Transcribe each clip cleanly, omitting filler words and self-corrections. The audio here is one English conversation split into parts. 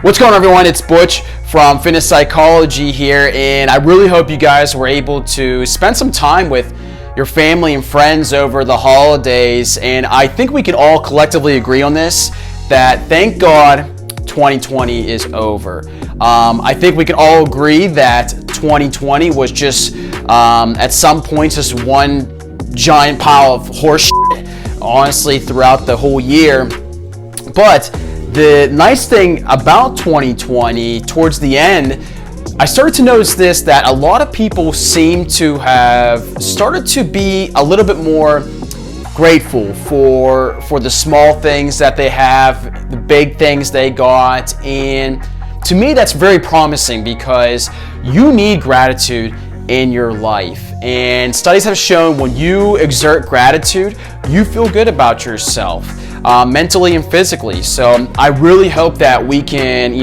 What's going on, everyone? It's Butch from Fitness Psychology here, and I really hope you guys were able to spend some time with your family and friends over the holidays. And I think we can all collectively agree on this, that thank God 2020 is over. I think we can all agree that 2020 was just at some points just one giant pile of horse shit, honestly, throughout the whole year. But the nice thing about 2020, towards the end, I started to notice this, that a lot of people seem to have started to be a little bit more grateful for the small things that they have, the big things they got. And to me, that's very promising because you need gratitude in your life. And studies have shown when you exert gratitude, you feel good about yourself. Mentally and physically. So I really hope that we can,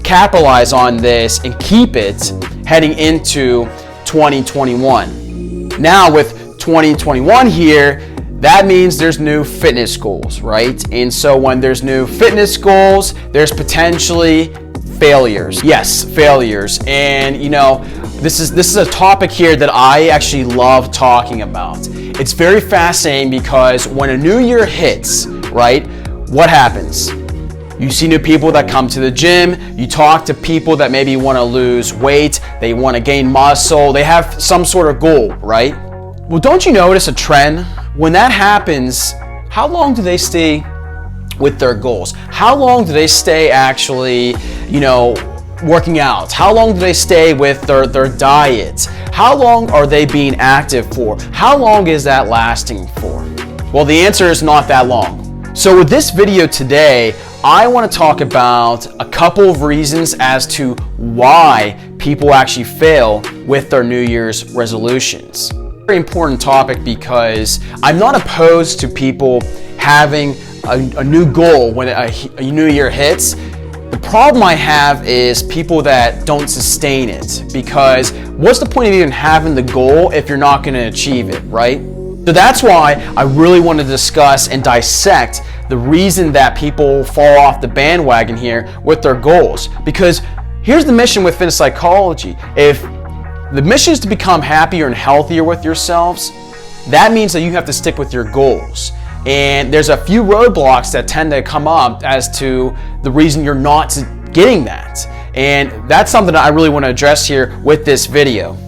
capitalize on this and keep it heading into 2021. Now with 2021 here, that means there's new fitness goals, right? And so when there's new fitness goals, there's potentially failures. Yes, failures. And this is a topic here that I actually love talking about. It's very fascinating because when a new year hits, right, what happens? You see new people that come to the gym, you talk to people that maybe want to lose weight, they want to gain muscle, they have some sort of goal, right? Well, don't you notice a trend? When that happens, how long do they stay with their goals? How long do they stay actually, working out? How long do they stay with their diet? How long are they being active for? How long is that lasting for? Well, the answer is not that long. So with this video today, I want to talk about a couple of reasons as to why people actually fail with their New Year's resolutions. Very important topic because I'm not opposed to people having a new goal when a new year hits. The problem I have is people that don't sustain it, because what's the point of even having the goal if you're not going to achieve it, right? So that's why I really want to discuss and dissect the reason that people fall off the bandwagon here with their goals. Because here's the mission with fitness psychology. If the mission is to become happier and healthier with yourselves, that means that you have to stick with your goals. And there's a few roadblocks that tend to come up as to the reason you're not getting that. And that's something that I really want to address here with this video.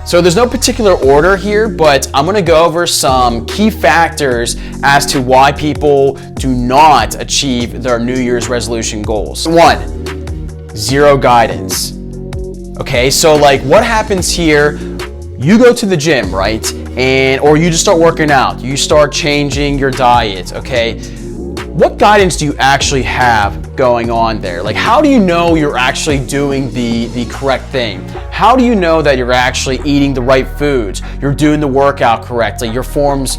So there's no particular order here, but I'm going to go over some key factors as to why people do not achieve their New Year's resolution goals. 1, zero guidance. Okay, so what happens here? You go to the gym, right? Or you just start working out. You start changing your diet, okay? What guidance do you actually have going on there? How do you know you're actually doing the correct thing? How do you know that you're actually eating the right foods? You're doing the workout correctly, your form's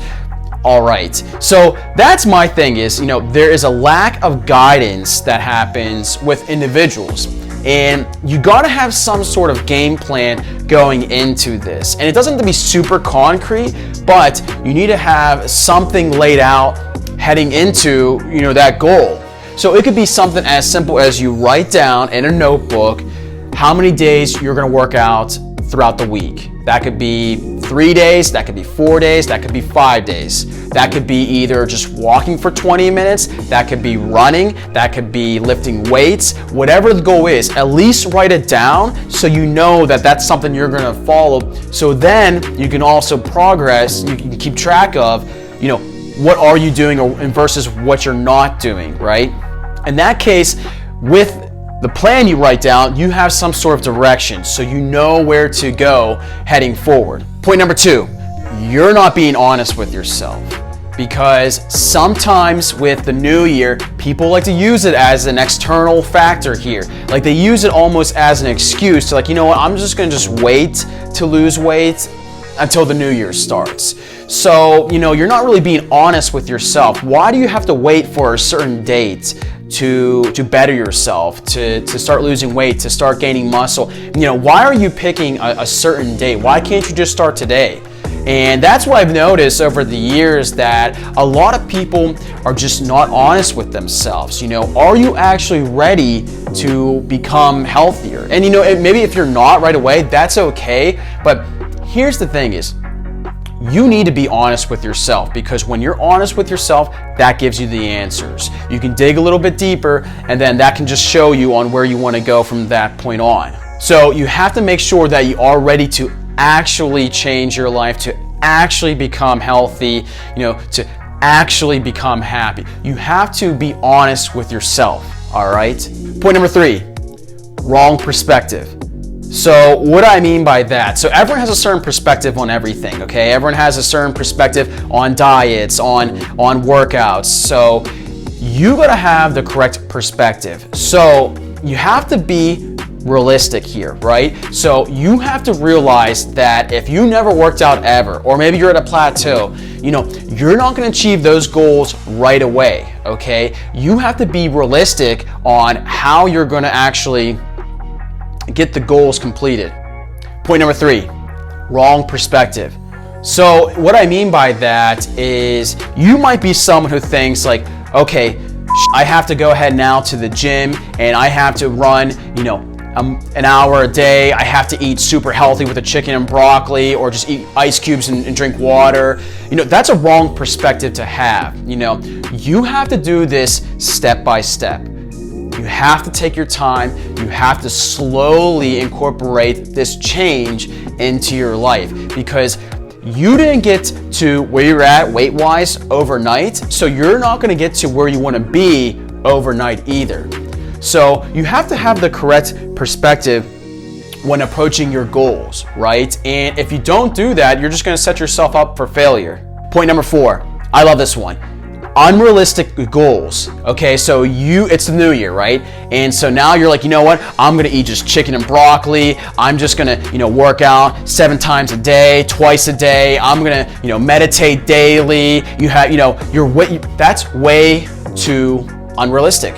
all right. So that's my thing is, there is a lack of guidance that happens with individuals. And you got to have some sort of game plan going into this. And it doesn't have to be super concrete, but you need to have something laid out heading into, that goal. So it could be something as simple as you write down in a notebook how many days you're going to work out throughout the week. That could be 3 days, that could be 4 days, that could be 5 days. That could be either just walking for 20 minutes, that could be running, that could be lifting weights, whatever the goal is, at least write it down so you know that that's something you're going to follow. So then you can also progress, you can keep track of, what are you doing versus what you're not doing, right? In that case, with the plan you write down, you have some sort of direction, so you know where to go heading forward. Point number 2, you're not being honest with yourself. Because sometimes with the new year, people like to use it as an external factor here. They use it almost as an excuse to I'm just going to wait to lose weight until the new year starts. So, you're not really being honest with yourself. Why do you have to wait for a certain date to better yourself, to start losing weight, to start gaining muscle? Why are you picking a certain date? Why can't you just start today? And that's what I've noticed over the years, that a lot of people are just not honest with themselves. Are you actually ready to become healthier? And maybe if you're not right away, that's okay. But here's the thing is, you need to be honest with yourself, because when you're honest with yourself, that gives you the answers. You can dig a little bit deeper, and then that can just show you on where you want to go from that point on. So you have to make sure that you are ready to actually change your life, to actually become healthy, to actually become happy. You have to be honest with yourself, all right? Point number 3, wrong perspective. So what do I mean by that? So everyone has a certain perspective on everything, okay? Everyone has a certain perspective on diets, on workouts. So you gotta have the correct perspective. So you have to be realistic here, right? So you have to realize that if you never worked out ever, or maybe you're at a plateau, you're not gonna achieve those goals right away, okay? You have to be realistic on how you're gonna actually get the goals completed. Point number 3, wrong perspective. So what I mean by that is, you might be someone who thinks like, okay, I have to go ahead now to the gym and I have to run, an hour a day. I have to eat super healthy with a chicken and broccoli, or just eat ice cubes and drink water. That's a wrong perspective to have. You have to do this step by step. You have to take your time. You have to slowly incorporate this change into your life, because you didn't get to where you're at weight-wise overnight, so you're not going to get to where you want to be overnight either. So you have to have the correct perspective when approaching your goals, right? And if you don't do that, you're just going to set yourself up for failure. Point number 4, I love this one. Unrealistic goals. Okay, so it's the new year, right? And so now you're like, what? I'm gonna eat just chicken and broccoli. I'm just gonna, work out 7 times a day, twice a day. I'm gonna, meditate daily. That's way too unrealistic.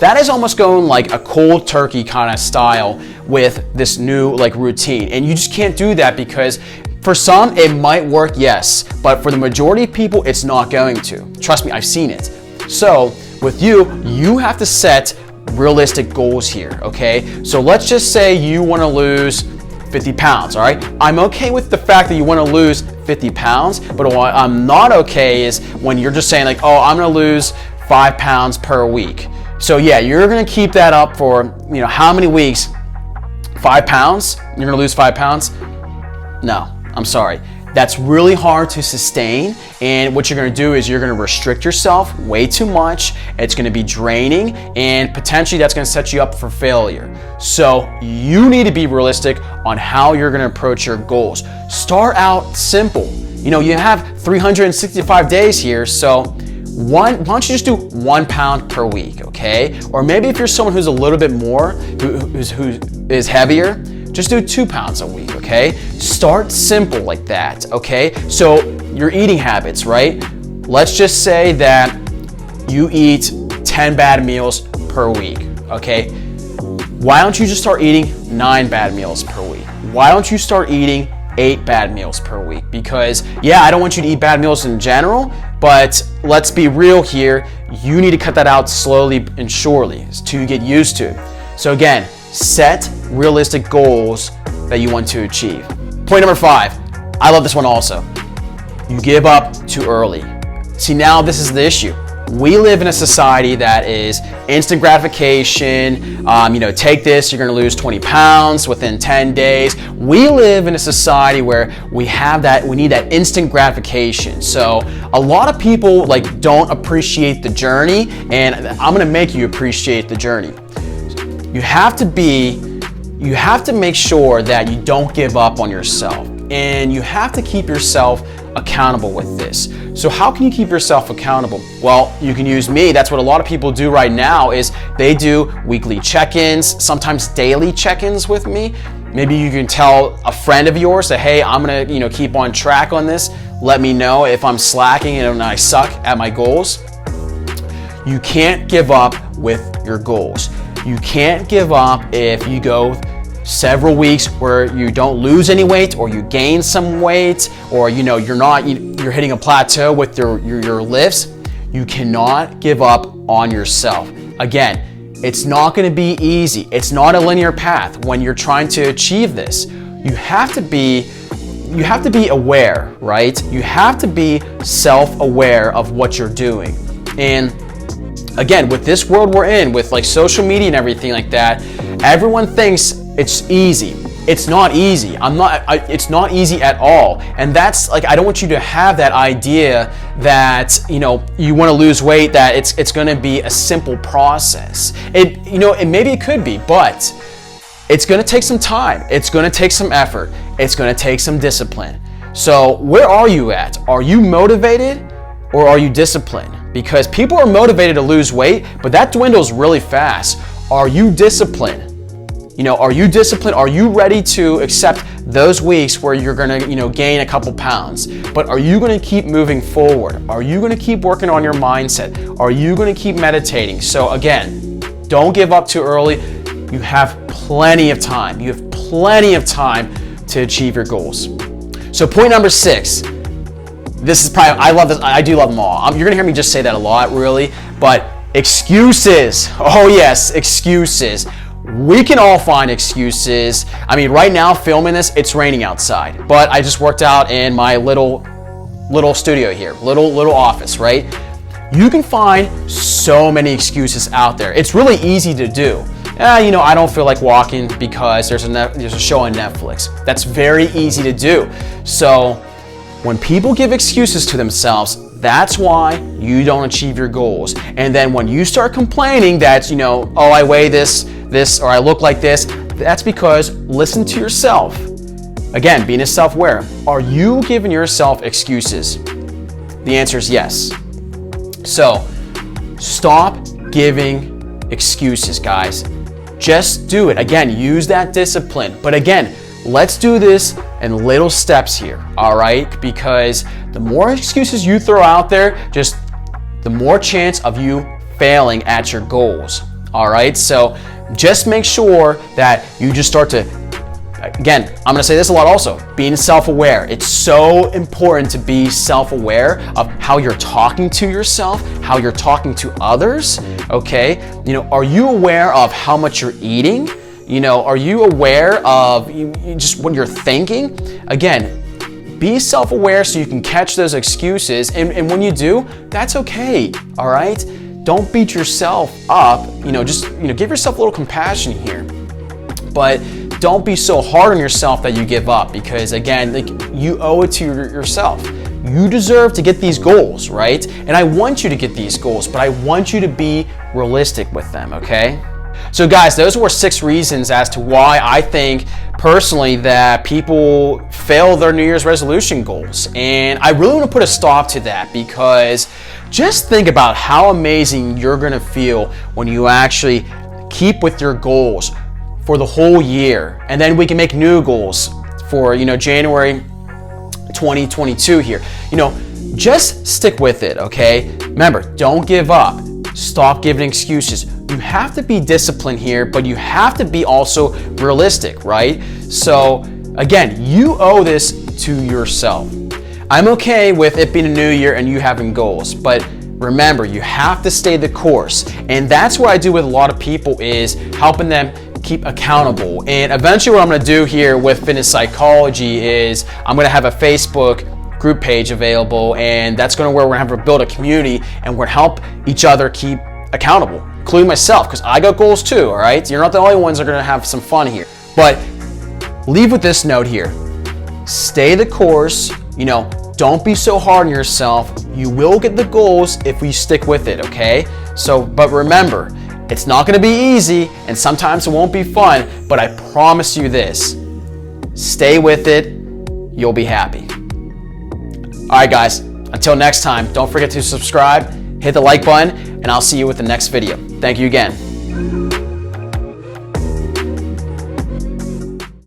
That is almost going like a cold turkey kind of style with this new routine. And you just can't do that, because for some, it might work, yes, but for the majority of people, it's not going to. Trust me, I've seen it. So with you have to set realistic goals here, okay? So let's just say you want to lose 50 pounds, all right? I'm okay with the fact that you want to lose 50 pounds, but what I'm not okay is when you're just saying like, oh, I'm going to lose 5 pounds per week. So yeah, you're going to keep that up for, how many weeks? 5 pounds? You're going to lose 5 pounds? No. I'm sorry. That's really hard to sustain, and what you're going to do is you're going to restrict yourself way too much. It's going to be draining, and potentially that's going to set you up for failure. So you need to be realistic on how you're going to approach your goals. Start out simple. You have 365 days here, so why don't you just do 1 pound per week, okay? Or maybe if you're someone who's a little bit more, who is heavier, just do 2 pounds a week, okay? Start simple like that, okay? So your eating habits, right? Let's just say that you eat 10 bad meals per week, okay? Why don't you just start eating 9 bad meals per week? Why don't you start eating 8 bad meals per week? Because yeah, I don't want you to eat bad meals in general, but let's be real here. You need to cut that out slowly and surely to you get used to. So again, set realistic goals that you want to achieve. Point number 5, I love this one also. You give up too early. See, now this is the issue. We live in a society that is instant gratification. Take this, you're gonna lose 20 pounds within 10 days. We live in a society where we need that instant gratification. So a lot of people don't appreciate the journey, and I'm gonna make you appreciate the journey. You have to make sure that you don't give up on yourself, and you have to keep yourself accountable with this. So how can you keep yourself accountable? Well, you can use me. That's what a lot of people do right now, is they do weekly check-ins, sometimes daily check-ins with me. Maybe you can tell a friend of yours that, hey, I'm gonna keep on track on this. Let me know if I'm slacking and I suck at my goals. You can't give up with your goals. You can't give up if you go several weeks where you don't lose any weight or you gain some weight, or you're hitting a plateau with your lifts, you cannot give up on yourself. Again, it's not going to be easy. It's not a linear path when you're trying to achieve this. You have to be aware, right? You have to be self-aware of what you're doing. And again, with this world we're in, with like social media and everything like that, everyone thinks it's easy. It's not easy. It's not easy at all. And that's like, I don't want you to have that idea that, you want to lose weight, that it's going to be a simple process. Maybe it could be, but it's going to take some time. It's going to take some effort. It's going to take some discipline. So where are you at? Are you motivated or are you disciplined? Because people are motivated to lose weight, but that dwindles really fast. Are you disciplined? Are you disciplined? Are you ready to accept those weeks where you're going to, gain a couple pounds? But are you going to keep moving forward? Are you going to keep working on your mindset? Are you going to keep meditating? So again, don't give up too early. You have plenty of time. You have plenty of time to achieve your goals. So point number 6. This is probably, I love this. I do love them all. You're going to hear me just say that a lot, really. But excuses. Oh yes, excuses. We can all find excuses. I mean, right now filming this, it's raining outside, but I just worked out in my little studio here, little office, right? You can find so many excuses out there. It's really easy to do. I don't feel like walking because there's a show on Netflix. That's very easy to do. So when people give excuses to themselves, that's why you don't achieve your goals. And then when you start complaining that, I weigh this, or I look like this, that's because listen to yourself. Again, being self-aware. Are you giving yourself excuses? The answer is yes. So stop giving excuses, guys. Just do it. Again, use that discipline. But again, let's do this in little steps here, all right? Because the more excuses you throw out there, just the more chance of you failing at your goals, all right? So just make sure that you just start to, again, I'm gonna say this a lot also, being self-aware. It's so important to be self-aware of how you're talking to yourself, how you're talking to others, okay? Are you aware of how much you're eating? Are you aware of just what you're thinking? Again, be self-aware so you can catch those excuses. And when you do, that's okay, all right? Don't beat yourself up. Give yourself a little compassion here. But don't be so hard on yourself that you give up, because again, you owe it to yourself. You deserve to get these goals, right? And I want you to get these goals, but I want you to be realistic with them, okay? So guys, those were 6 reasons as to why I think personally that people fail their New Year's resolution goals. And I really want to put a stop to that, because just think about how amazing you're going to feel when you actually keep with your goals for the whole year. And then we can make new goals for, January 2022 here. Just stick with it, okay? Remember, don't give up. Stop giving excuses. You have to be disciplined here, but you have to be also realistic, right? So again, you owe this to yourself. I'm okay with it being a new year and you having goals, but remember, you have to stay the course. And that's what I do with a lot of people, is helping them keep accountable. And eventually what I'm going to do here with Fitness Psychology is I'm going to have a Facebook group page available, and that's where we're going to build a community, and we're going to help each other keep accountable, including myself, because I got goals too, all right? You're not the only ones that are going to have some fun here. But leave with this note here. Stay the course. Don't be so hard on yourself. You will get the goals if we stick with it, okay? So, but remember, it's not going to be easy, and sometimes it won't be fun, but I promise you this. Stay with it. You'll be happy. All right, guys, until next time, don't forget to subscribe, hit the like button, and I'll see you with the next video. Thank you again.